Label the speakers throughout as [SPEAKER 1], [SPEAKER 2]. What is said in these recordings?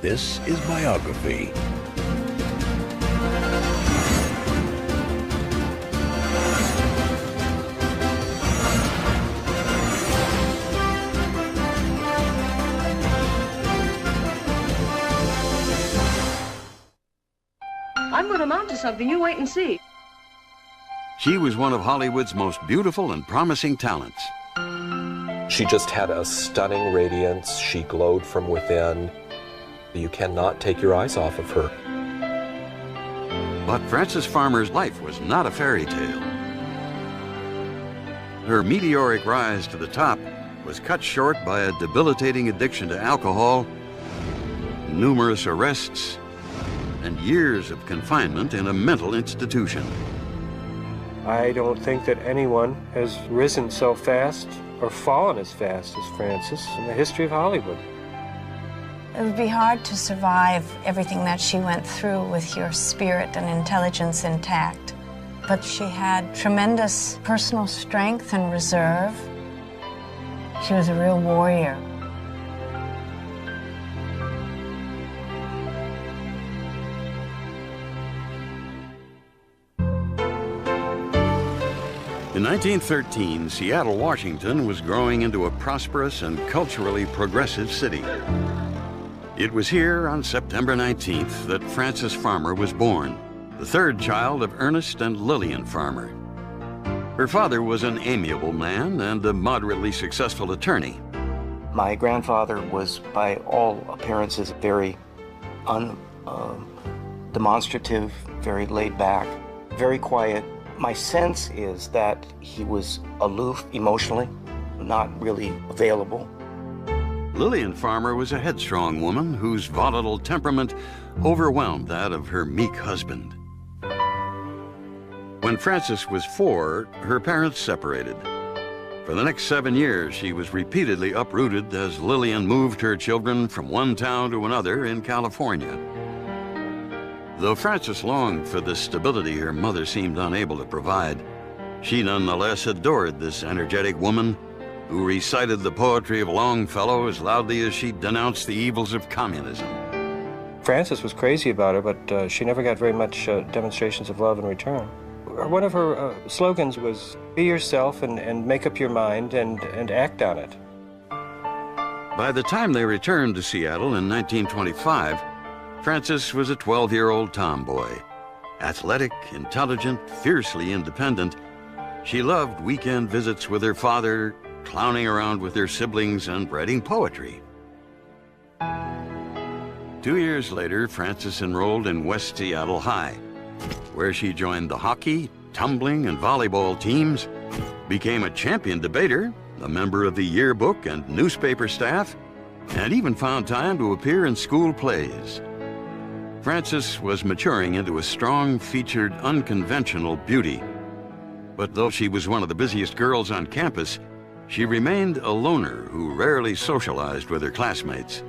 [SPEAKER 1] This is Biography.
[SPEAKER 2] I'm going to amount to something. You wait and see.
[SPEAKER 3] She was one of Hollywood's most beautiful and promising talents.
[SPEAKER 4] She just had a stunning radiance. She glowed from within. You cannot take your eyes off of her.
[SPEAKER 3] But Frances Farmer's life was not a fairy tale. Her meteoric rise to the top was cut short by a debilitating addiction to alcohol, numerous arrests, and years of confinement in a mental institution.
[SPEAKER 5] I don't think that anyone has risen so fast or fallen as fast as Frances in the history of Hollywood.
[SPEAKER 6] It would be hard to survive everything that she went through with your spirit and intelligence intact. But she had tremendous personal strength and reserve. She was a real warrior.
[SPEAKER 3] In 1913, Seattle, Washington was growing into a prosperous and culturally progressive city. It was here on September 19th that Frances Farmer was born, the third child of Ernest and Lillian Farmer. Her father was an amiable man and a moderately successful attorney.
[SPEAKER 7] My grandfather was, by all appearances, very undemonstrative, very laid back, very quiet. My sense is that he was aloof emotionally, not really available.
[SPEAKER 3] Lillian Farmer was a headstrong woman whose volatile temperament overwhelmed that of her meek husband. When Frances was 4, her parents separated. For the next 7 years, she was repeatedly uprooted as Lillian moved her children from one town to another in California. Though Frances longed for the stability her mother seemed unable to provide, she nonetheless adored this energetic woman who recited the poetry of Longfellow as loudly as she denounced the evils of communism.
[SPEAKER 5] Frances was crazy about her, but she never got very much demonstrations of love in return. One of her slogans was, be yourself and make up your mind and act on it.
[SPEAKER 3] By the time they returned to Seattle in 1925, Frances was a 12-year-old tomboy. Athletic, intelligent, fiercely independent, she loved weekend visits with her father, clowning around with her siblings, and writing poetry. 2 years later, Frances enrolled in West Seattle High, where she joined the hockey, tumbling, and volleyball teams, became a champion debater, a member of the yearbook and newspaper staff, and even found time to appear in school plays. Frances was maturing into a strong-featured, unconventional beauty. But though she was one of the busiest girls on campus, she remained a loner who rarely socialized with her classmates.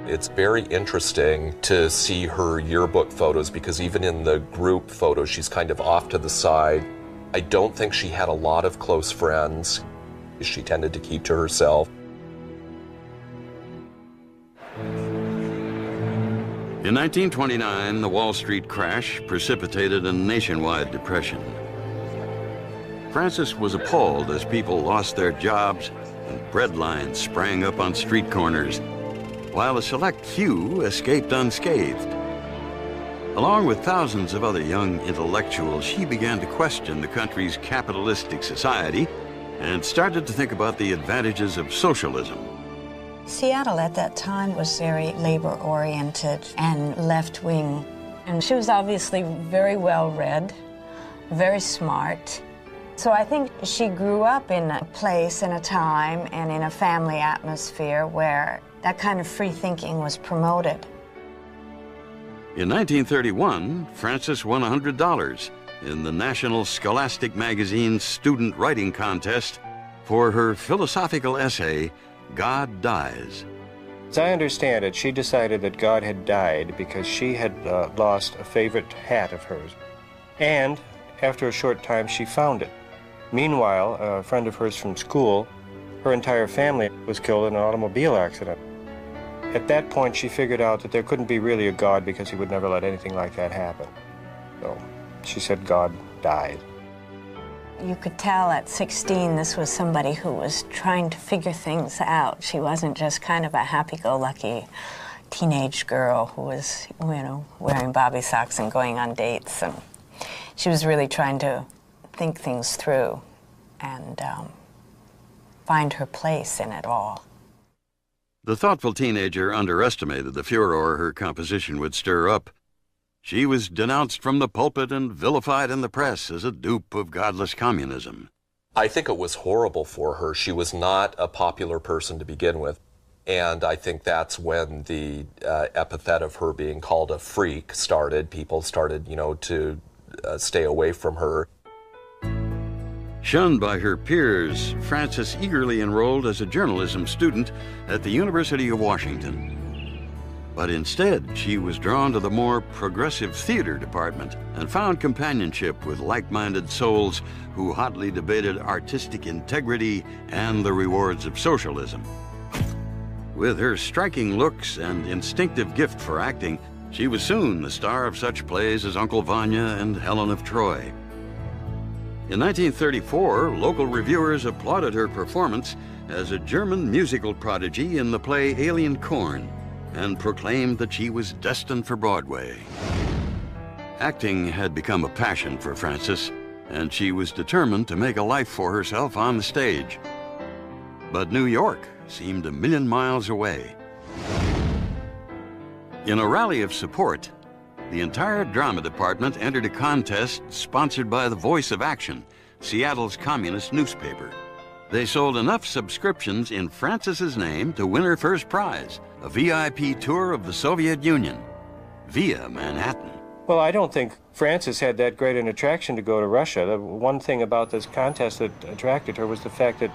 [SPEAKER 4] It's very interesting to see her yearbook photos because even in the group photos, she's kind of off to the side. I don't think she had a lot of close friends. She tended to keep to herself.
[SPEAKER 3] In 1929, the Wall Street crash precipitated a nationwide depression. Frances was appalled as people lost their jobs and bread lines sprang up on street corners, while a select few escaped unscathed. Along with thousands of other young intellectuals, she began to question the country's capitalistic society and started to think about the advantages of socialism.
[SPEAKER 6] Seattle at that time was very labor-oriented and left-wing. And she was obviously very well-read, very smart. So I think she grew up in a place, in a time, and in a family atmosphere where that kind of free thinking was promoted.
[SPEAKER 3] In 1931, Frances won $100 in the National Scholastic Magazine's student writing contest for her philosophical essay, God Dies.
[SPEAKER 5] As I understand it, she decided that God had died because she had lost a favorite hat of hers. And after a short time, she found it. Meanwhile, a friend of hers from school, her entire family was killed in an automobile accident. At that point, she figured out that there couldn't be really a God because he would never let anything like that happen. So she said God died.
[SPEAKER 6] You could tell at 16 this was somebody who was trying to figure things out. She wasn't just kind of a happy-go-lucky teenage girl who was, you know, wearing bobby socks and going on dates. And she was really trying to think things through and find her place in it all.
[SPEAKER 3] The thoughtful teenager underestimated the furor her composition would stir up. She was denounced from the pulpit and vilified in the press as a dupe of godless communism.
[SPEAKER 4] I think it was horrible for her. She was not a popular person to begin with. And I think that's when the epithet of her being called a freak started. People started, you know, to stay away from her.
[SPEAKER 3] Shunned by her peers, Frances eagerly enrolled as a journalism student at the University of Washington. But instead, she was drawn to the more progressive theater department and found companionship with like-minded souls who hotly debated artistic integrity and the rewards of socialism. With her striking looks and instinctive gift for acting, she was soon the star of such plays as Uncle Vanya and Helen of Troy. In 1934, local reviewers applauded her performance as a German musical prodigy in the play Alien Corn and proclaimed that she was destined for Broadway. Acting had become a passion for Frances, and she was determined to make a life for herself on the stage. But New York seemed a million miles away. In a rally of support, the entire drama department entered a contest sponsored by the Voice of Action, Seattle's communist newspaper. They sold enough subscriptions in Frances's name to win her first prize, a VIP tour of the Soviet Union, via Manhattan.
[SPEAKER 5] Well, I don't think Frances had that great an attraction to go to Russia. The one thing about this contest that attracted her was the fact that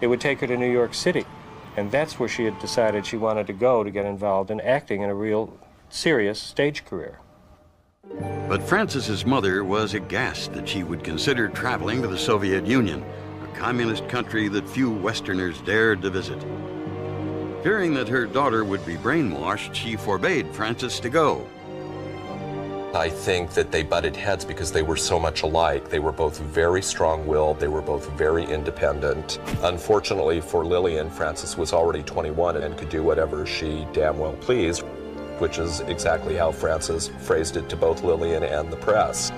[SPEAKER 5] it would take her to New York City. And that's where she had decided she wanted to go to get involved in acting in a real serious stage career.
[SPEAKER 3] But Frances's mother was aghast that she would consider traveling to the Soviet Union, a communist country that few Westerners dared to visit. Fearing that her daughter would be brainwashed, she forbade Frances to go.
[SPEAKER 4] I think that they butted heads because they were so much alike. They were both very strong-willed. They were both very independent. Unfortunately for Lillian, Frances was already 21 and could do whatever she damn well pleased, which is exactly how Frances phrased it to both Lillian and the press.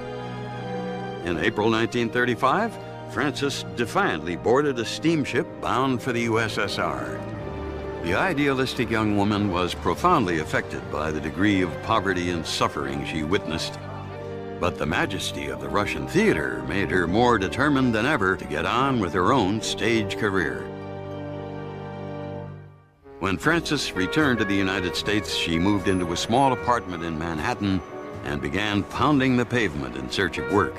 [SPEAKER 3] In April 1935, Frances defiantly boarded a steamship bound for the USSR. The idealistic young woman was profoundly affected by the degree of poverty and suffering she witnessed. But the majesty of the Russian theater made her more determined than ever to get on with her own stage career. When Frances returned to the United States, she moved into a small apartment in Manhattan and began pounding the pavement in search of work.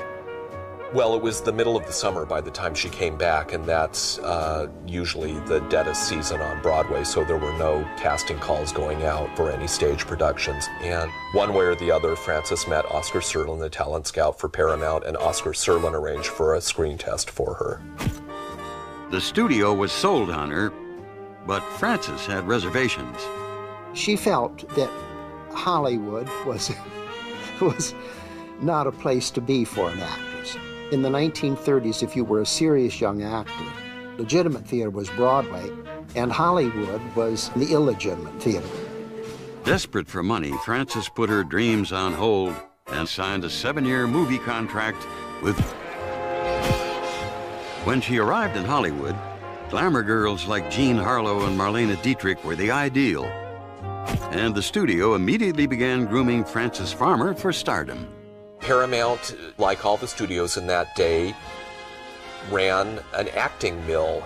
[SPEAKER 4] Well, it was the middle of the summer by the time she came back, and that's usually the deadest season on Broadway, so there were no casting calls going out for any stage productions. And one way or the other, Frances met Oscar Serlin, the talent scout for Paramount, and Oscar Serlin arranged for a screen test for her.
[SPEAKER 3] The studio was sold on her, but Frances had reservations.
[SPEAKER 8] She felt that Hollywood was not a place to be for an actress. In the 1930s, if you were a serious young actor, legitimate theater was Broadway, and Hollywood was the illegitimate theater.
[SPEAKER 3] Desperate for money, Frances put her dreams on hold and signed a 7-year movie contract with... When she arrived in Hollywood, glamour girls like Jean Harlow and Marlene Dietrich were the ideal. And the studio immediately began grooming Frances Farmer for stardom.
[SPEAKER 4] Paramount, like all the studios in that day, ran an acting mill.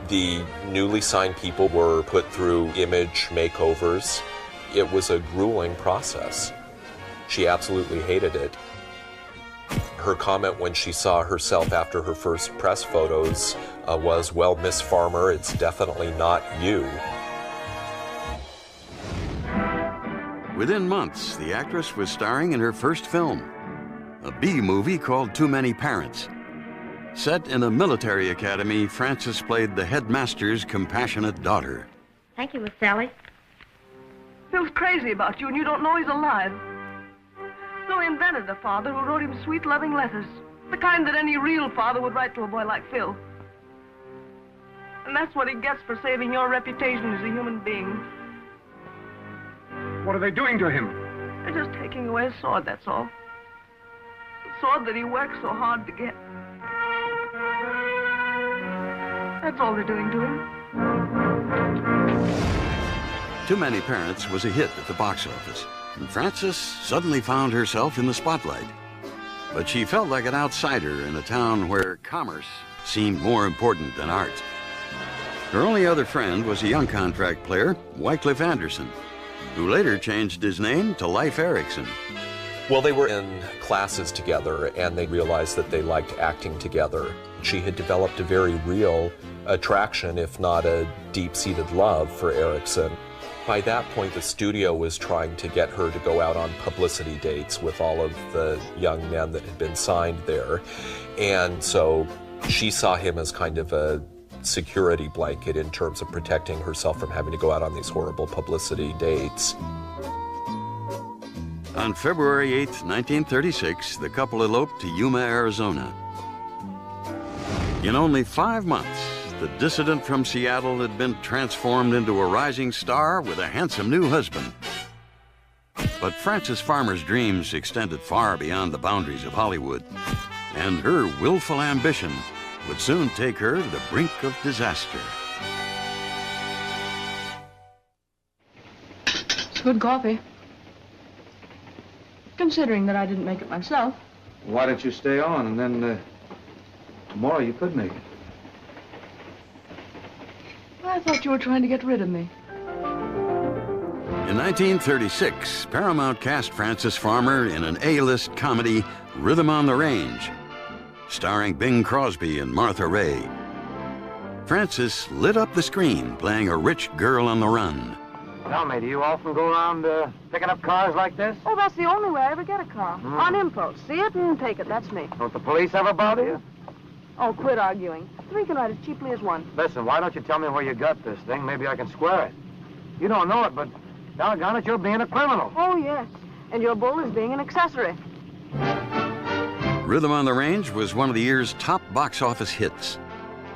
[SPEAKER 4] The newly signed people were put through image makeovers. It was a grueling process. She absolutely hated it. Her comment when she saw herself after her first press photos was, "Well, Miss Farmer, it's definitely not you."
[SPEAKER 3] Within months, the actress was starring in her first film, a B movie called Too Many Parents. Set in a military academy, Frances played the headmaster's compassionate daughter.
[SPEAKER 2] Thank you, Miss Sally. Phil's crazy about you, and you don't know he's alive. So he invented a father who wrote him sweet, loving letters. The kind that any real father would write to a boy like Phil. And that's what he gets for saving your reputation as a human being.
[SPEAKER 9] What are they doing to him?
[SPEAKER 2] They're just taking away his sword, that's all. The sword that he worked so hard to get. That's all they're doing to him.
[SPEAKER 3] Too Many Parents was a hit at the box office, and Frances suddenly found herself in the spotlight. But she felt like an outsider in a town where commerce seemed more important than art. Her only other friend was a young contract player, Wycliffe Anderson, who later changed his name to Leif Erikson.
[SPEAKER 4] Well, they were in classes together, and they realized that they liked acting together. She had developed a very real attraction, if not a deep-seated love, for Erikson. By that point, the studio was trying to get her to go out on publicity dates with all of the young men that had been signed there. And so she saw him as kind of a security blanket in terms of protecting herself from having to go out on these horrible publicity dates.
[SPEAKER 3] On February 8, 1936, the couple eloped to Yuma, Arizona. In only 5 months, the dissident from Seattle had been transformed into a rising star with a handsome new husband. But Frances Farmer's dreams extended far beyond the boundaries of Hollywood, and her willful ambition would soon take her to the brink of disaster.
[SPEAKER 2] It's good coffee. Considering that I didn't make it myself.
[SPEAKER 9] Why don't you stay on, and then tomorrow you could make it.
[SPEAKER 2] I thought you were trying to get rid of me.
[SPEAKER 3] In 1936, Paramount cast Frances Farmer in an A-list comedy, Rhythm on the Range, starring Bing Crosby and Martha Raye. Frances lit up the screen, playing a rich girl on the run.
[SPEAKER 9] Tell me, do you often go around picking up cars like this?
[SPEAKER 2] Oh, that's the only way I ever get a car. On impulse. See it and take it. That's me.
[SPEAKER 9] Don't the police ever bother you?
[SPEAKER 2] Oh, quit arguing. 3 can ride as cheaply as 1.
[SPEAKER 9] Listen, why don't you tell me where you got this thing? Maybe I can square it. You don't know it, but doggone it, you're being a criminal.
[SPEAKER 2] Oh, yes. And your bull is being an accessory.
[SPEAKER 3] Rhythm on the Range was one of the year's top box office hits.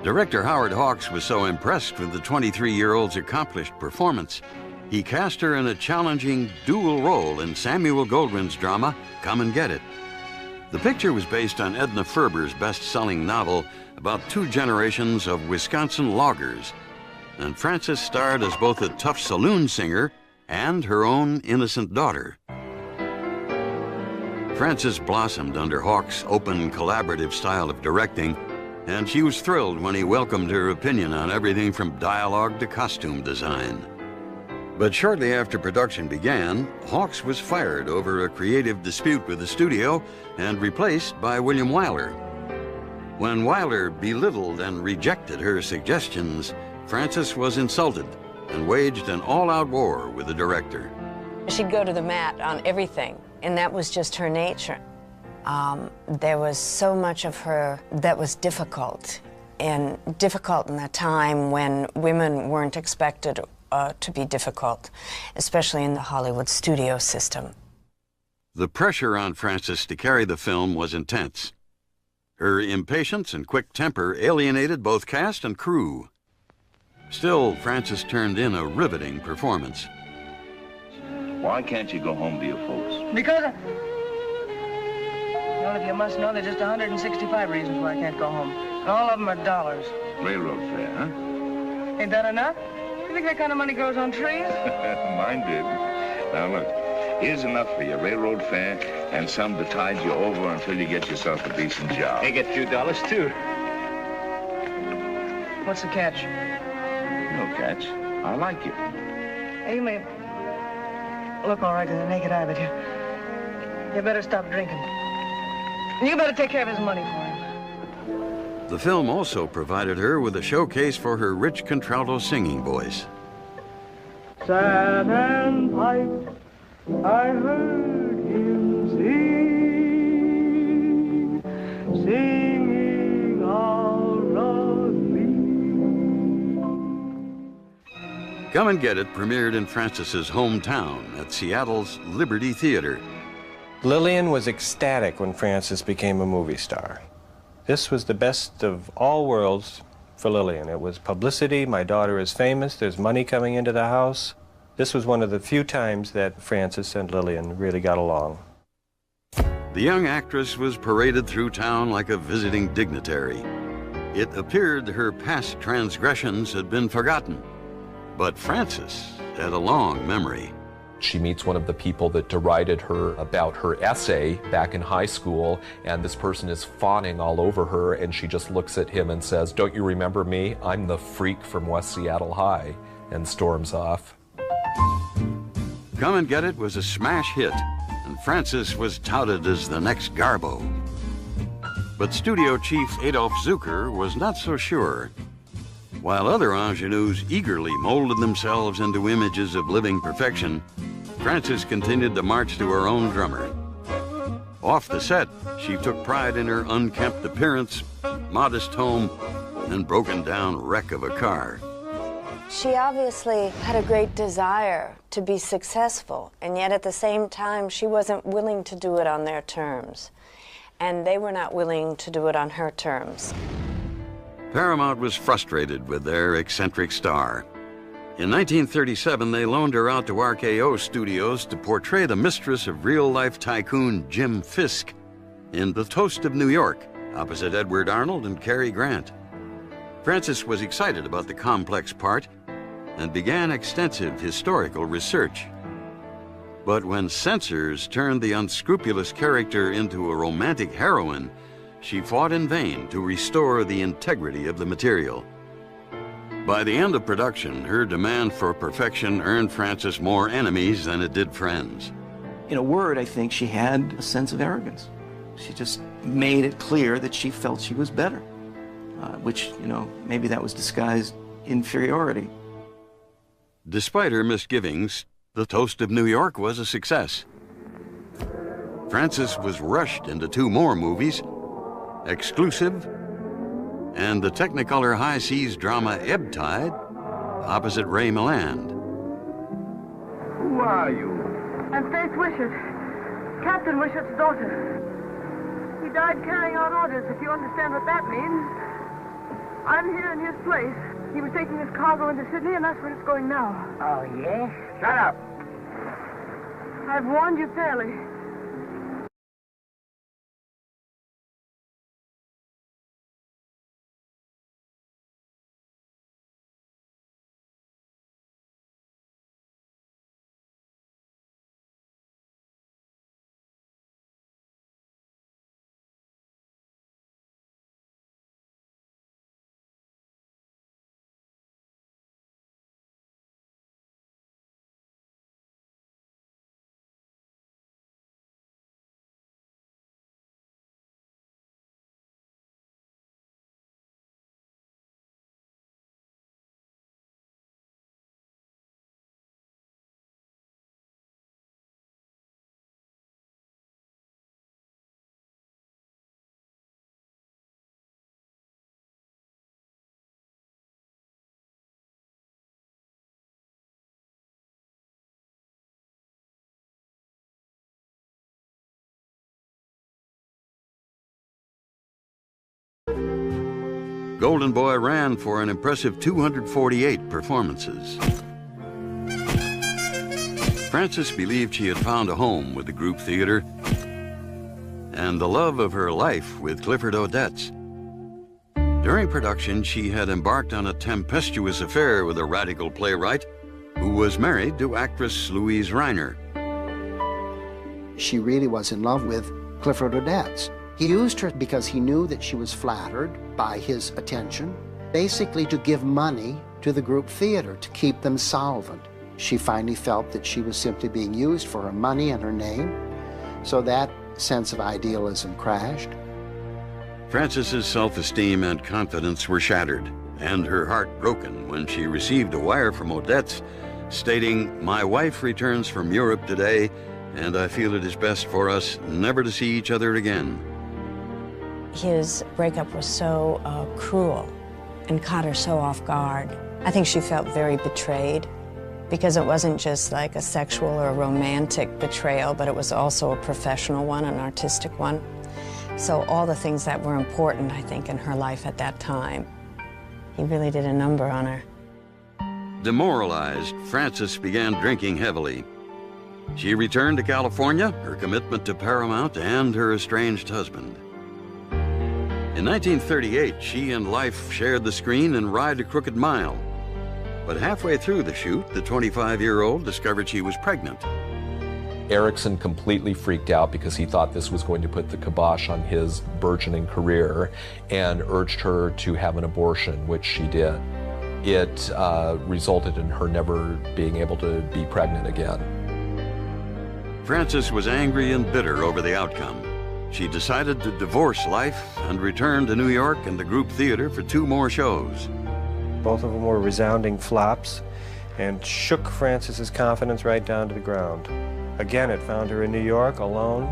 [SPEAKER 3] Director Howard Hawks was so impressed with the 23-year-old's accomplished performance, he cast her in a challenging dual role in Samuel Goldwyn's drama, Come and Get It. The picture was based on Edna Ferber's best-selling novel about 2 generations of Wisconsin loggers, and Frances starred as both a tough saloon singer and her own innocent daughter. Frances blossomed under Hawks' open, collaborative style of directing, and she was thrilled when he welcomed her opinion on everything from dialogue to costume design. But shortly after production began, Hawks was fired over a creative dispute with the studio and replaced by William Wyler. When Wyler belittled and rejected her suggestions, Frances was insulted and waged an all-out war with the director.
[SPEAKER 6] She'd go to the mat on everything, and that was just her nature. There was so much of her that was difficult in a time when women weren't expected to be difficult, especially in the Hollywood studio system.
[SPEAKER 3] The pressure on Frances to carry the film was intense. Her impatience and quick temper alienated both cast and crew. Still, Frances turned in a riveting performance.
[SPEAKER 1] Why can't you go home to your folks?
[SPEAKER 2] Because well, if you must know, there's just 165 reasons why I can't go home. And all of them are dollars.
[SPEAKER 1] Railroad fare, huh?
[SPEAKER 2] Ain't that enough? You think that kind of money grows on trees?
[SPEAKER 1] Mine did. Now look, here's enough for your railroad fare and some to tide you over until you get yourself a decent job.
[SPEAKER 9] I get $2 too.
[SPEAKER 2] What's the catch?
[SPEAKER 1] No catch. I like you.
[SPEAKER 2] Hey, you may look all right to the naked eye, but you better stop drinking. And you better take care of his money for him.
[SPEAKER 3] The film also provided her with a showcase for her rich contralto singing voice.
[SPEAKER 2] Sat and piped, I heard him sing, singing of me.
[SPEAKER 3] Come and Get It premiered in Frances's hometown at Seattle's Liberty Theater.
[SPEAKER 5] Lillian was ecstatic when Frances became a movie star. This was the best of all worlds for Lillian. It was publicity, my daughter is famous, there's money coming into the house. This was one of the few times that Frances and Lillian really got along.
[SPEAKER 3] The young actress was paraded through town like a visiting dignitary. It appeared her past transgressions had been forgotten, but Frances had a long memory.
[SPEAKER 4] She meets one of the people that derided her about her essay back in high school, and this person is fawning all over her, and she just looks at him and says, "Don't you remember me? I'm the freak from West Seattle High," and storms off.
[SPEAKER 3] Come and Get It was a smash hit, and Frances was touted as the next Garbo. But studio chief Adolf Zucker was not so sure. While other ingenues eagerly molded themselves into images of living perfection, Frances continued to march to her own drummer. Off the set, she took pride in her unkempt appearance, modest home, and broken-down wreck of a car.
[SPEAKER 6] She obviously had a great desire to be successful, and yet at the same time, she wasn't willing to do it on their terms. And they were not willing to do it on her terms.
[SPEAKER 3] Paramount was frustrated with their eccentric star. In 1937, they loaned her out to RKO Studios to portray the mistress of real-life tycoon Jim Fisk in The Toast of New York, opposite Edward Arnold and Cary Grant. Frances was excited about the complex part and began extensive historical research. But when censors turned the unscrupulous character into a romantic heroine, she fought in vain to restore the integrity of the material. By the end of production, her demand for perfection earned Frances more enemies than it did friends.
[SPEAKER 7] In a word, I think she had a sense of arrogance. She just made it clear that she felt she was better, which, maybe that was disguised inferiority.
[SPEAKER 3] Despite her misgivings, The Toast of New York was a success. Frances was rushed into 2 more movies, Exclusive and the Technicolor High Seas drama Ebb Tide, opposite Ray Milland.
[SPEAKER 1] Who are you?
[SPEAKER 2] I'm Faith Wishart, Captain Wishart's daughter. He died carrying out orders, if you understand what that means. I'm here in his place. He was taking his cargo into Sydney, and that's where it's going now.
[SPEAKER 9] Oh, yes? Shut up.
[SPEAKER 2] I've warned you fairly.
[SPEAKER 3] Golden Boy ran for an impressive 248 performances. Frances believed she had found a home with the group theater and the love of her life with Clifford Odets. During production, she had embarked on a tempestuous affair with a radical playwright who was married to actress Louise Reiner.
[SPEAKER 8] She really was in love with Clifford Odets. He used her because he knew that she was flattered by his attention, basically to give money to the group theater to keep them solvent. She finally felt that she was simply being used for her money and her name, so that sense of idealism crashed.
[SPEAKER 3] Frances's self-esteem and confidence were shattered, and her heart broken when she received a wire from Odets stating, "My wife returns from Europe today, and I feel it is best for us never to see each other again."
[SPEAKER 6] His breakup was so cruel and caught her so off guard. I think she felt very betrayed. because it wasn't just like a sexual or a romantic betrayal, but it was also a professional one, an artistic one. So all the things that were important, I think, in her life at that time, he really did a number on her.
[SPEAKER 3] Demoralized, Frances began drinking heavily. She returned to California, her commitment to Paramount and her estranged husband. In 1938, she and Life shared the screen in Ride a Crooked Mile. But halfway through the shoot, the 25-year-old discovered she was pregnant.
[SPEAKER 4] Erickson completely freaked out because he thought this was going to put the kibosh on his burgeoning career and urged her to have an abortion, which she did. It resulted in her never being able to be pregnant again.
[SPEAKER 3] Frances was angry and bitter over the outcome. She decided to divorce Life and return to New York and the Group Theater for 2 more shows.
[SPEAKER 5] Both of them were resounding flops and shook Frances's confidence right down to the ground. Again, it found her in New York, alone,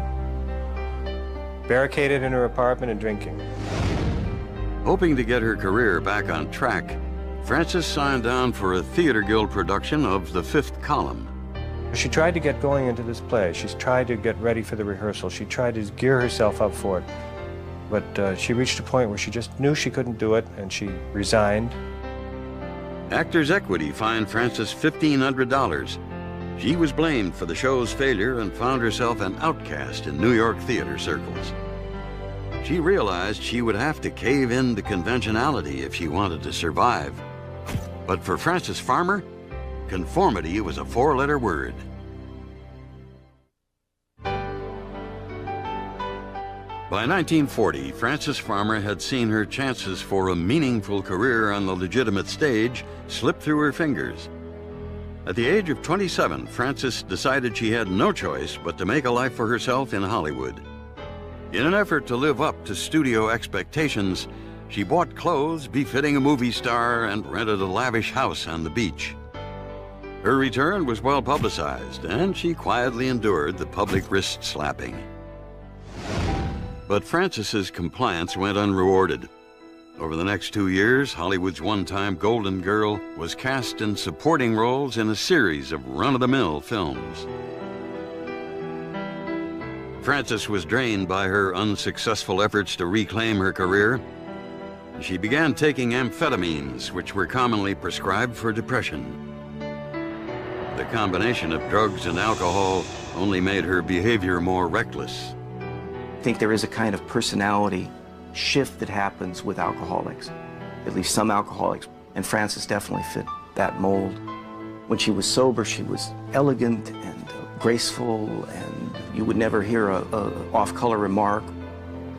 [SPEAKER 5] barricaded in her apartment and drinking.
[SPEAKER 3] Hoping to get her career back on track, Frances signed on for a Theater Guild production of The Fifth Column.
[SPEAKER 5] She tried to get going into this play. She tried to get ready for the rehearsal. She tried to gear herself up for it. But she reached a point where she just knew she couldn't do it, and she resigned.
[SPEAKER 3] Actors Equity fined Frances $1,500. She was blamed for the show's failure and found herself an outcast in New York theater circles. She realized she would have to cave in to conventionality if she wanted to survive. But for Frances Farmer, conformity was a 4-letter word. By 1940, Frances Farmer had seen her chances for a meaningful career on the legitimate stage slip through her fingers. At the age of 27, Frances decided she had no choice but to make a life for herself in Hollywood. In an effort to live up to studio expectations, she bought clothes befitting a movie star and rented a lavish house on the beach. Her return was well publicized, and she quietly endured the public wrist slapping. But Frances's compliance went unrewarded. Over the next 2 years, Hollywood's one-time Golden Girl was cast in supporting roles in a series of run-of-the-mill films. Frances was drained by her unsuccessful efforts to reclaim her career. She began taking amphetamines, which were commonly prescribed for depression. The combination of drugs and alcohol only made her behavior more reckless.
[SPEAKER 7] I think there is a kind of personality shift that happens with alcoholics, at least some alcoholics, and Frances definitely fit that mold. When she was sober, she was elegant and graceful, and you would never hear a off-color remark.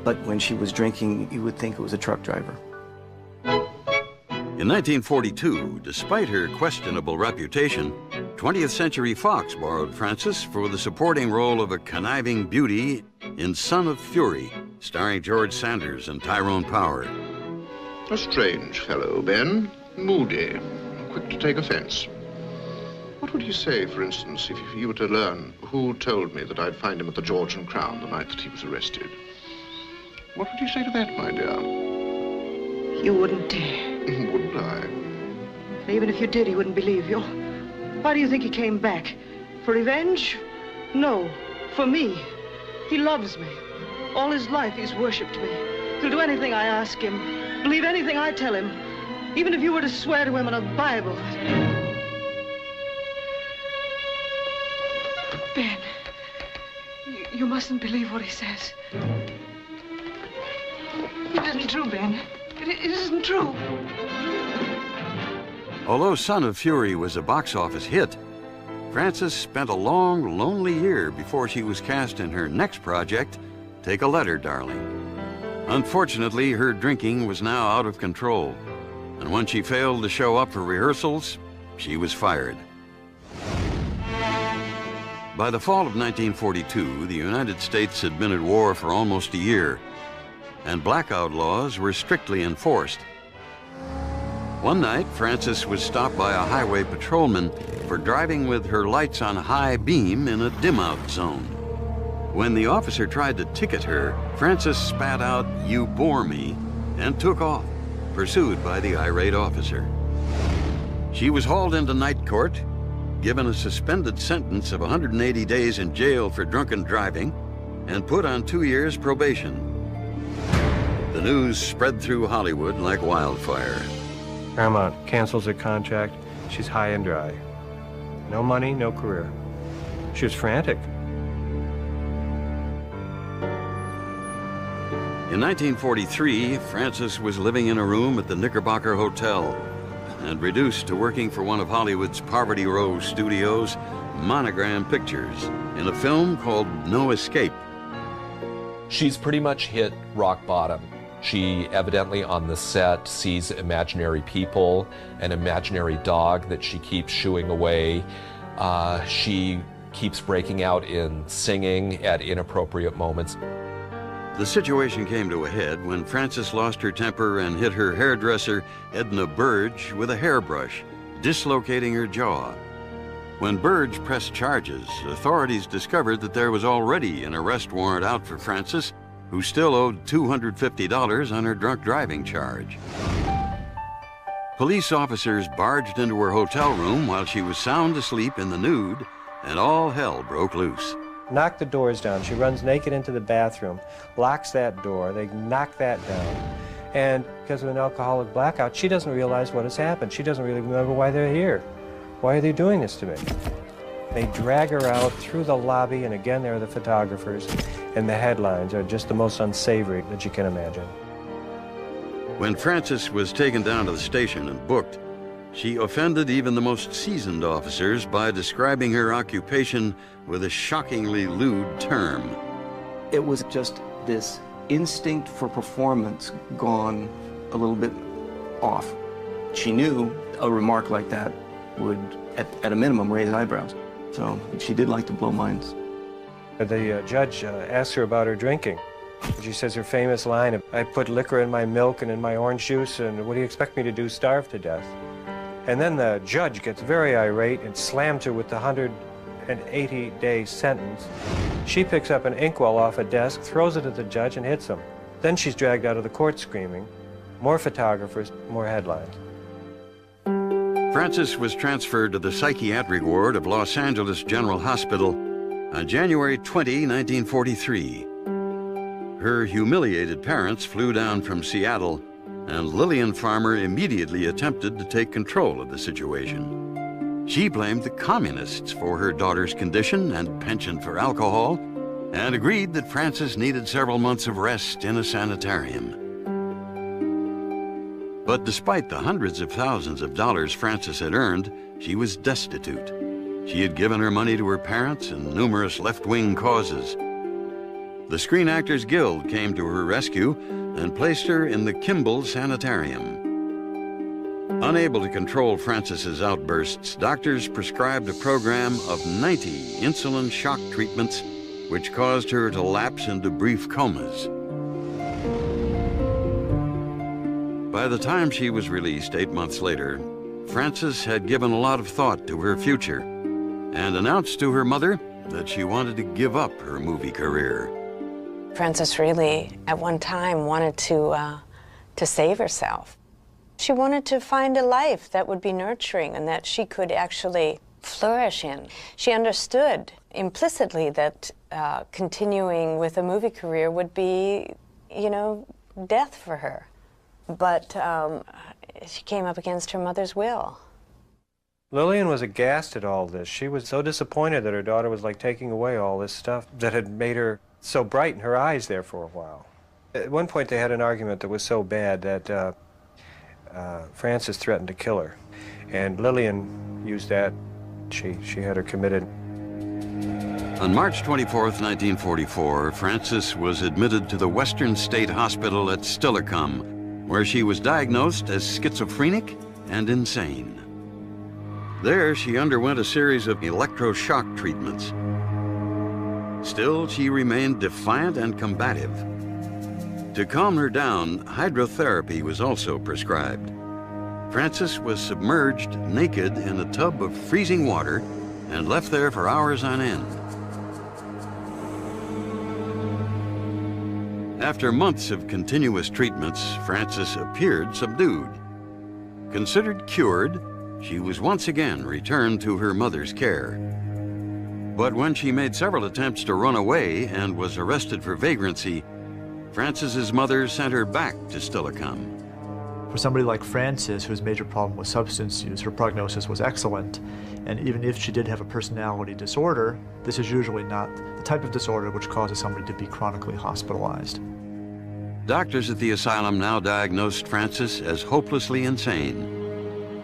[SPEAKER 7] But when she was drinking, you would think it was a truck driver.
[SPEAKER 3] In 1942, despite her questionable reputation, 20th Century Fox borrowed Frances for the supporting role of a conniving beauty in Son of Fury, starring George Sanders and Tyrone Power.
[SPEAKER 10] A strange fellow, Ben. Moody, quick to take offense. What would you say, for instance, if you were to learn who told me that I'd find him at the George and Crown the night that he was arrested? What would you say to that, my dear?
[SPEAKER 2] You wouldn't dare.
[SPEAKER 10] Wouldn't I?
[SPEAKER 2] And even if you did, he wouldn't believe you. Why do you think he came back? For revenge? No, for me. He loves me. All his life he's worshipped me. He'll do anything I ask him, believe anything I tell him, even if you were to swear to him on a Bible. Ben, you mustn't believe what he says. It isn't true, Ben. It isn't true.
[SPEAKER 3] Although Son of Fury was a box office hit, Frances spent a long, lonely year before she was cast in her next project, Take a Letter, Darling. Unfortunately, her drinking was now out of control, and when she failed to show up for rehearsals, she was fired. By the fall of 1942, the United States had been at war for almost a year, and blackout laws were strictly enforced. One night, Frances was stopped by a highway patrolman for driving with her lights on high beam in a dim-out zone. When the officer tried to ticket her, Frances spat out, "You bore me," and took off, pursued by the irate officer. She was hauled into night court, given a suspended sentence of 180 days in jail for drunken driving and put on 2 years probation. The news spread through Hollywood like wildfire.
[SPEAKER 5] Paramount cancels her contract. She's high and dry. No money, no career. She was frantic.
[SPEAKER 3] In 1943, Frances was living in a room at the Knickerbocker Hotel and reduced to working for one of Hollywood's Poverty Row studios, Monogram Pictures, in a film called No Escape.
[SPEAKER 4] She's pretty much hit rock bottom. She evidently on the set sees imaginary people, an imaginary dog that she keeps shooing away. She keeps breaking out in singing at inappropriate moments.
[SPEAKER 3] The situation came to a head when Frances lost her temper and hit her hairdresser, Edna Burge, with a hairbrush, dislocating her jaw. When Burge pressed charges, authorities discovered that there was already an arrest warrant out for Frances, who still owed $250 on her drunk driving charge. Police officers barged into her hotel room while she was sound asleep in the nude, and all hell broke loose.
[SPEAKER 5] Knock the doors down. She runs naked into the bathroom, locks that door. They knock that down. And because of an alcoholic blackout, she doesn't realize what has happened. She doesn't really remember why they're here. Why are they doing this to me? They drag her out through the lobby, and again, there are the photographers, and the headlines are just the most unsavory that you can imagine.
[SPEAKER 3] When Frances was taken down to the station and booked, she offended even the most seasoned officers by describing her occupation with a shockingly lewd term.
[SPEAKER 7] It was just this instinct for performance gone a little bit off. She knew a remark like that would, at a minimum, raise eyebrows. So she did like to blow minds.
[SPEAKER 5] The judge asked her about her drinking. She says her famous line, "I put liquor in my milk and in my orange juice, and what do you expect me to do, starve to death?" And then the judge gets very irate and slams her with the 180-day sentence. She picks up an inkwell off a desk, throws it at the judge, and hits him. Then she's dragged out of the court screaming. More photographers, more headlines.
[SPEAKER 3] Frances was transferred to the psychiatric ward of Los Angeles General Hospital on January 20, 1943. Her humiliated parents flew down from Seattle, and Lillian Farmer immediately attempted to take control of the situation. She blamed the communists for her daughter's condition and penchant for alcohol, and agreed that Frances needed several months of rest in a sanitarium. But despite the hundreds of thousands of dollars Frances had earned, she was destitute. She had given her money to her parents and numerous left-wing causes. The Screen Actors Guild came to her rescue and placed her in the Kimball Sanitarium. Unable to control Frances's outbursts, doctors prescribed a program of 90 insulin shock treatments, which caused her to lapse into brief comas. By the time she was released 8 months later, Frances had given a lot of thought to her future and announced to her mother that she wanted to give up her movie career.
[SPEAKER 6] Frances really, at one time, wanted to save herself. She wanted to find a life that would be nurturing and that she could actually flourish in. She understood implicitly that continuing with a movie career would be, you know, death for her. But she came up against her mother's will.
[SPEAKER 5] Lillian was aghast at all this. She was so disappointed that her daughter was like taking away all this stuff that had made her so bright in her eyes there for a while. At one point they had an argument that was so bad that Frances threatened to kill her. And Lillian used that. She had her committed.
[SPEAKER 3] On March 24th, 1944, Frances was admitted to the Western State Hospital at Steilacoom, where she was diagnosed as schizophrenic and insane. There, she underwent a series of electroshock treatments. Still, she remained defiant and combative. To calm her down, hydrotherapy was also prescribed. Frances was submerged naked in a tub of freezing water and left there for hours on end. After months of continuous treatments, Frances appeared subdued. Considered cured, she was once again returned to her mother's care. But when she made several attempts to run away and was arrested for vagrancy, Frances's mother sent her back to Steilacoom.
[SPEAKER 11] For somebody like Frances, whose major problem was substance use, her prognosis was excellent. And even if she did have a personality disorder, this is usually not the type of disorder which causes somebody to be chronically hospitalized.
[SPEAKER 3] Doctors at the asylum now diagnosed Frances as hopelessly insane.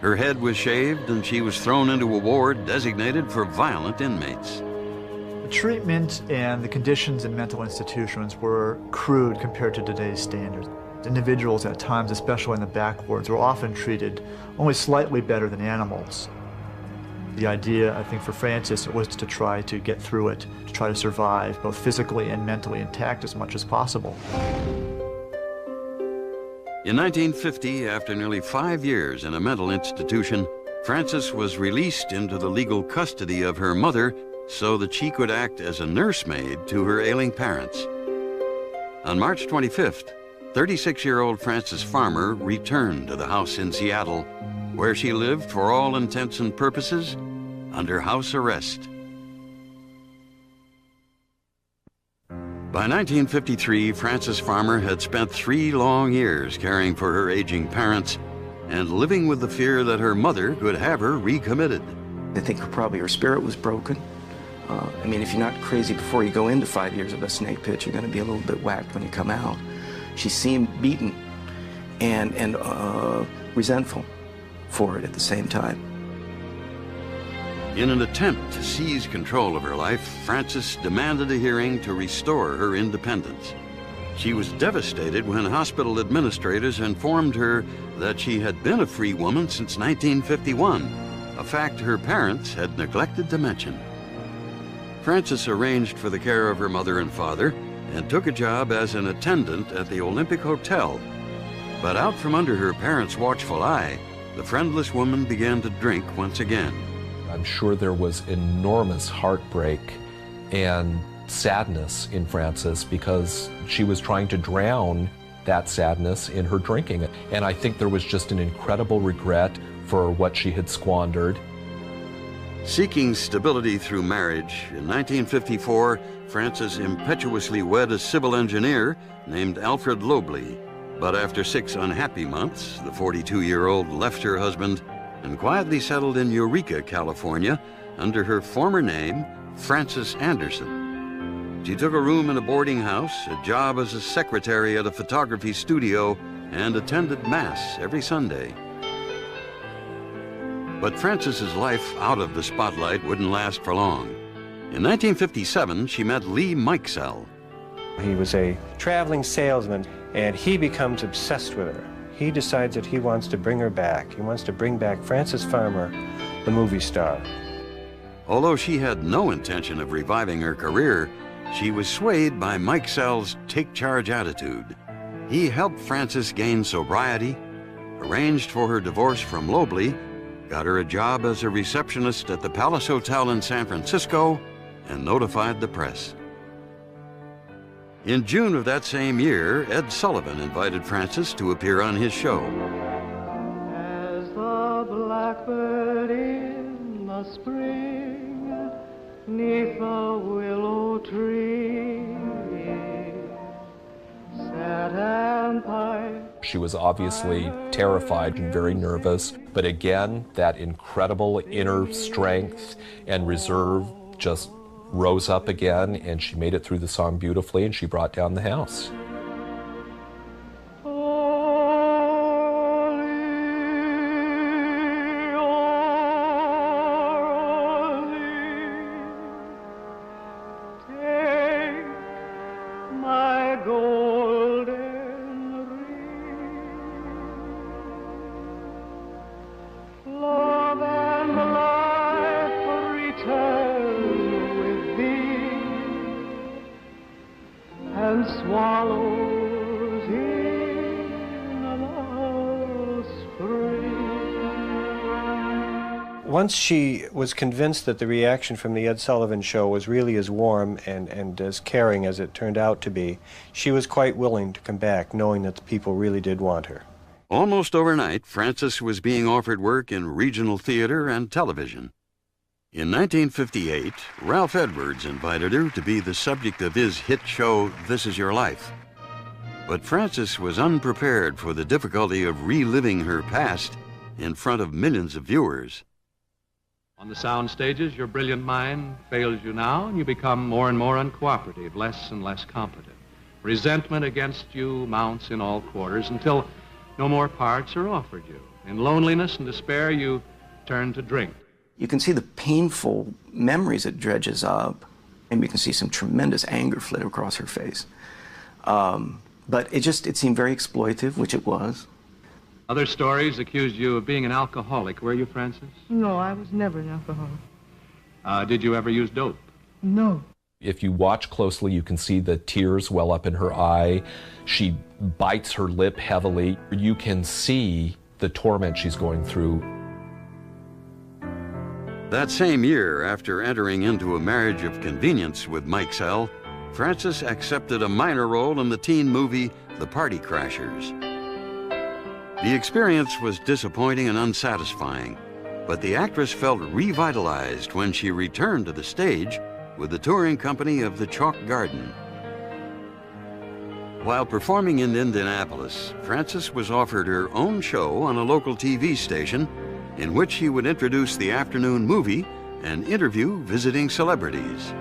[SPEAKER 3] Her head was shaved and she was thrown into a ward designated for violent inmates.
[SPEAKER 11] The treatment and the conditions in mental institutions were crude compared to today's standards. Individuals at times, especially in the back wards, were often treated only slightly better than animals. The idea, I think, for Frances was to try to get through it, to try to survive, both physically and mentally intact as much as possible.
[SPEAKER 3] In 1950, after nearly 5 years in a mental institution, Frances was released into the legal custody of her mother so that she could act as a nursemaid to her ailing parents. On March 25th, 36-year-old Frances Farmer returned to the house in Seattle, where she lived, for all intents and purposes, under house arrest. By 1953, Frances Farmer had spent 3 long years caring for her aging parents and living with the fear that her mother could have her recommitted.
[SPEAKER 7] I think probably her spirit was broken. I mean, if you're not crazy before you go into 5 years of a snake pit, you're going to be a little bit whacked when you come out. She seemed beaten and resentful for it at the same time.
[SPEAKER 3] In an attempt to seize control of her life, Frances demanded a hearing to restore her independence. She was devastated when hospital administrators informed her that she had been a free woman since 1951, a fact her parents had neglected to mention. Frances arranged for the care of her mother and father and took a job as an attendant at the Olympic Hotel. But out from under her parents' watchful eye, the friendless woman began to drink once again.
[SPEAKER 4] I'm sure there was enormous heartbreak and sadness in Frances because she was trying to drown that sadness in her drinking. And I think there was just an incredible regret for what she had squandered.
[SPEAKER 3] Seeking stability through marriage, in 1954, Frances impetuously wed a civil engineer named Alfred Lobley. But after 6 unhappy months, the 42-year-old left her husband and quietly settled in Eureka, California, under her former name, Frances Anderson. She took a room in a boarding house, a job as a secretary at a photography studio, and attended Mass every Sunday. But Frances's life out of the spotlight wouldn't last for long. In 1957, she met Lee Mikesell.
[SPEAKER 5] He was a traveling salesman, and he becomes obsessed with her. He decides that he wants to bring her back. He wants to bring back Frances Farmer, the movie star.
[SPEAKER 3] Although she had no intention of reviving her career, she was swayed by Mikesell's take-charge attitude. He helped Frances gain sobriety, arranged for her divorce from Lobley, got her a job as a receptionist at the Palace Hotel in San Francisco, and notified the press. In June of that same year, Ed Sullivan invited Frances to appear on his show.
[SPEAKER 12] As the blackbird in the spring, 'neath the willow tree, sat and piped.
[SPEAKER 4] She was obviously terrified and very nervous, but again, that incredible inner strength and reserve just rose up again, and she made it through the song beautifully, and she brought down the house.
[SPEAKER 5] Once she was convinced that the reaction from the Ed Sullivan Show was really as warm and as caring as it turned out to be, she was quite willing to come back, knowing that the people really did want her.
[SPEAKER 3] Almost overnight, Frances was being offered work in regional theater and television. In 1958, Ralph Edwards invited her to be the subject of his hit show, This Is Your Life. But Frances was unprepared for the difficulty of reliving her past in front of millions of viewers.
[SPEAKER 13] On the sound stages, your brilliant mind fails you now, and you become more and more uncooperative, less and less competent. Resentment against you mounts in all quarters until no more parts are offered you. In loneliness and despair, you turn to drink.
[SPEAKER 7] You can see the painful memories it dredges up, and you can see some tremendous anger flit across her face. But it seemed very exploitive, which it was.
[SPEAKER 13] Other stories accused you of being an alcoholic. Were you, Frances?
[SPEAKER 2] No, I was never an alcoholic.
[SPEAKER 13] Did you ever use dope?
[SPEAKER 2] No.
[SPEAKER 4] If you watch closely, you can see the tears well up in her eye. She bites her lip heavily. You can see the torment she's going through.
[SPEAKER 3] That same year, after entering into a marriage of convenience with Mike Sell, Frances accepted a minor role in the teen movie The Party Crashers. The experience was disappointing and unsatisfying, but the actress felt revitalized when she returned to the stage with the touring company of the Chalk Garden. While performing in Indianapolis, Frances was offered her own show on a local TV station in which she would introduce the afternoon movie and interview visiting celebrities.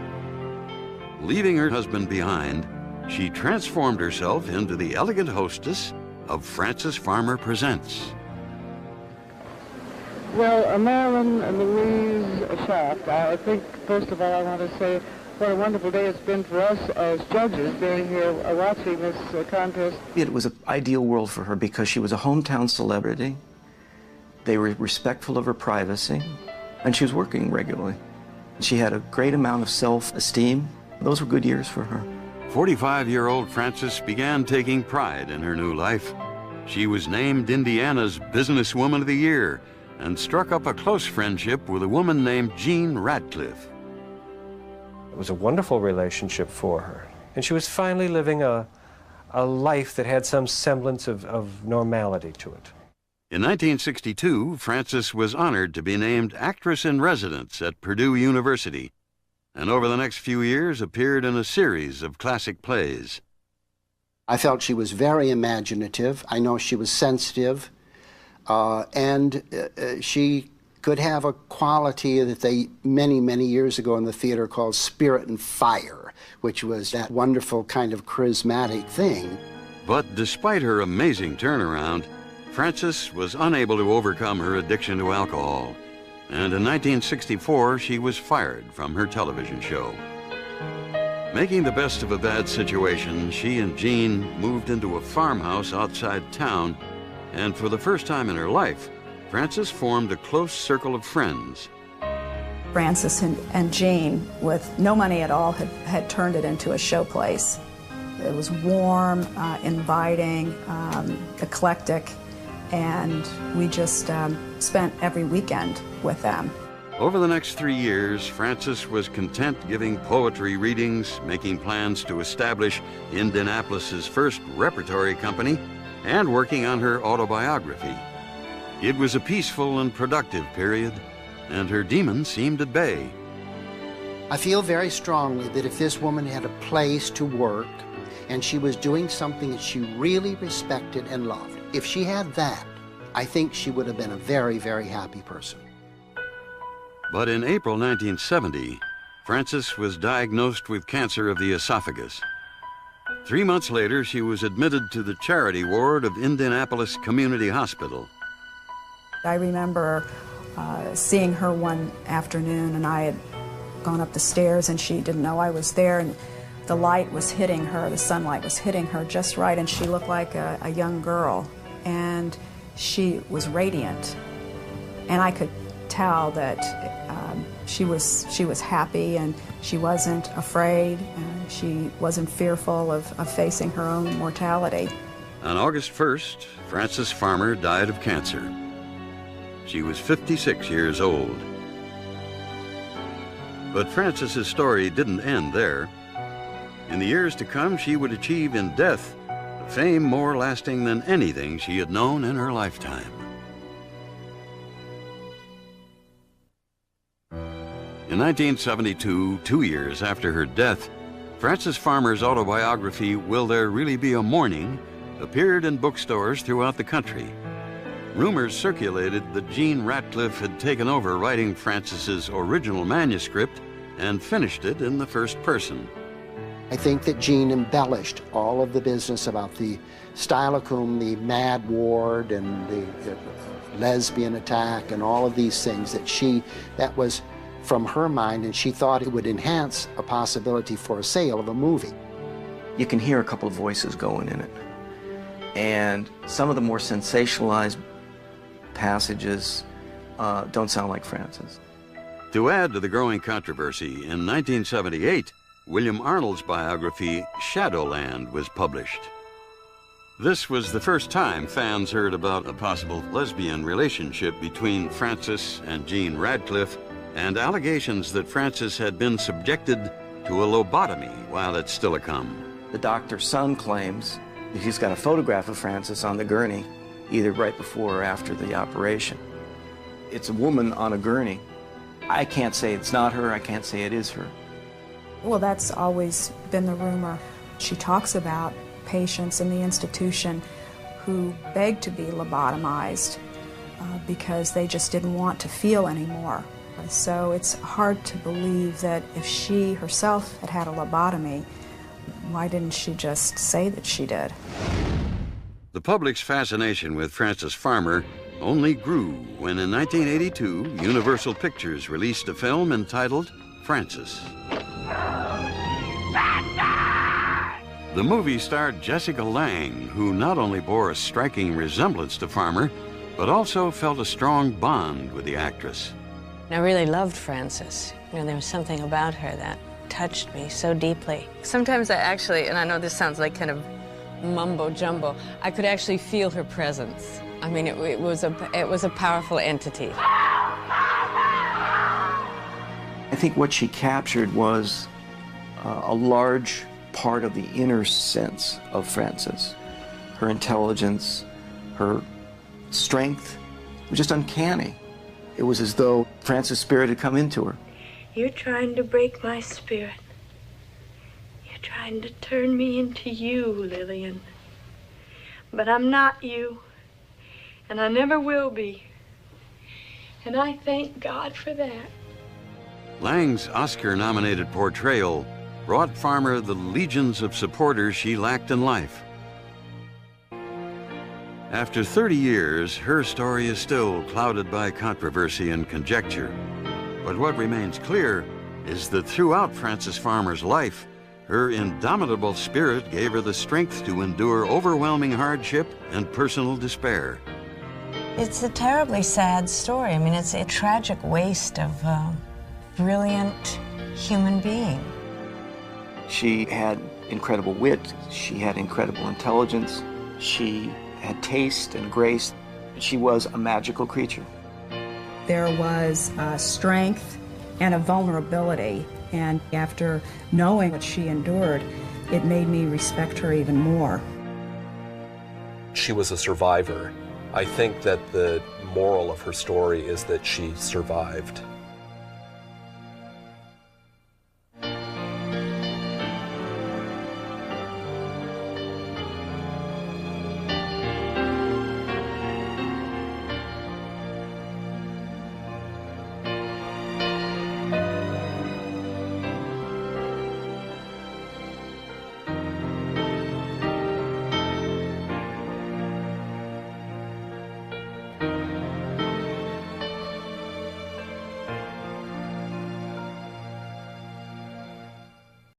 [SPEAKER 3] Leaving her husband behind, she transformed herself into the elegant hostess of Frances Farmer Presents.
[SPEAKER 12] Well, Marilyn and Louise Schacht, I think, first of all, I want to say what a wonderful day it's been for us as judges being here watching this contest.
[SPEAKER 7] It was an ideal world for her because she was a hometown celebrity. They were respectful of her privacy, and she was working regularly. She had a great amount of self-esteem. Those were good years for her.
[SPEAKER 3] 45-year-old Frances began taking pride in her new life. She was named Indiana's Businesswoman of the Year and struck up a close friendship with a woman named Jean Radcliffe.
[SPEAKER 5] It was a wonderful relationship for her, and she was finally living a life that had some semblance of normality to it.
[SPEAKER 3] In 1962, Frances was honored to be named Actress in Residence at Purdue University, and over the next few years appeared in a series of classic plays.
[SPEAKER 8] I felt she was very imaginative. I know she was sensitive, and she could have a quality that they many, many years ago in the theater called spirit and fire, which was that wonderful kind of charismatic thing.
[SPEAKER 3] But despite her amazing turnaround, Frances was unable to overcome her addiction to alcohol, and in 1964 she was fired from her television show. Making the best of a bad situation, she and Jean moved into a farmhouse outside town, and for the first time in her life, Frances formed a close circle of friends.
[SPEAKER 14] Frances and Jean, with no money at all, had turned it into a show place. It was warm, inviting, eclectic, and we just spent every weekend with them.
[SPEAKER 3] Over the next 3 years, Frances was content giving poetry readings, making plans to establish Indianapolis's first repertory company, and working on her autobiography. It was a peaceful and productive period, and her demons seemed at bay.
[SPEAKER 8] I feel very strongly that if this woman had a place to work and she was doing something that she really respected and loved, if she had that, I think she would have been a very, very happy person.
[SPEAKER 3] But in April 1970, Frances was diagnosed with cancer of the esophagus. 3 months later, she was admitted to the charity ward of Indianapolis Community Hospital.
[SPEAKER 14] I remember seeing her one afternoon, and I had gone up the stairs and she didn't know I was there, and the light was hitting her, the sunlight was hitting her just right, and she looked like a young girl, and she was radiant, and I could tell that she was happy, and she wasn't afraid, and she wasn't fearful of facing her own mortality.
[SPEAKER 3] On August 1st, Frances Farmer died of cancer. She was 56 years old. But Frances's story didn't end there. In the years to come, she would achieve in death the fame more lasting than anything she had known in her lifetime. In 1972, 2 years after her death, Frances Farmer's autobiography, Will There Really Be a Morning?, appeared in bookstores throughout the country. Rumors circulated that Jean Ratcliffe had taken over writing Frances's original manuscript and finished it in the first person.
[SPEAKER 8] I think that Jean embellished all of the business about the Steilacoom, the mad ward, and the lesbian attack, and all of these things that was from her mind, and she thought it would enhance a possibility for a sale of a movie.
[SPEAKER 7] You can hear a couple of voices going in it. And some of the more sensationalized passages don't sound like Frances.
[SPEAKER 3] To add to the growing controversy, in 1978, William Arnold's biography, Shadowland, was published. This was the first time fans heard about a possible lesbian relationship between Frances and Jean Ratcliffe, and allegations that Frances had been subjected to a lobotomy while at Steilacoom.
[SPEAKER 7] The doctor's son claims that he's got a photograph of Frances on the gurney, either right before or after the operation. It's a woman on a gurney. I can't say it's not her, I can't say it is her.
[SPEAKER 14] Well, that's always been the rumor. She talks about patients in the institution who begged to be lobotomized because they just didn't want to feel anymore. So it's hard to believe that if she herself had had a lobotomy, why didn't she just say that she did?
[SPEAKER 3] The public's fascination with Frances Farmer only grew when in 1982, Universal Pictures released a film entitled Frances. The movie starred Jessica Lange, who not only bore a striking resemblance to Farmer, but also felt a strong bond with the actress.
[SPEAKER 6] I really loved Frances. You know, there was something about her that touched me so deeply. Sometimes I actually, and I know this sounds like kind of mumbo jumbo, I could actually feel her presence. I mean, it was a powerful entity.
[SPEAKER 7] I think what she captured was a large part of the inner sense of Frances. Her intelligence, her strength, was just uncanny. It was as though Frances' spirit had come into her.
[SPEAKER 15] You're trying to break my spirit. You're trying to turn me into you, Lillian. But I'm not you, and I never will be. And I thank God for that.
[SPEAKER 3] Lange's Oscar-nominated portrayal brought Farmer the legions of supporters she lacked in life. After 30 years, her story is still clouded by controversy and conjecture. But what remains clear is that throughout Frances Farmer's life, her indomitable spirit gave her the strength to endure overwhelming hardship and personal despair.
[SPEAKER 6] It's a terribly sad story. I mean, it's a tragic waste of a brilliant human being.
[SPEAKER 7] She had incredible wit, she had incredible intelligence, she had taste and grace. She was a magical creature.
[SPEAKER 14] There was strength and a vulnerability, and after knowing what she endured, it made me respect her even more.
[SPEAKER 4] She was a survivor. I think that the moral of her story is that she survived.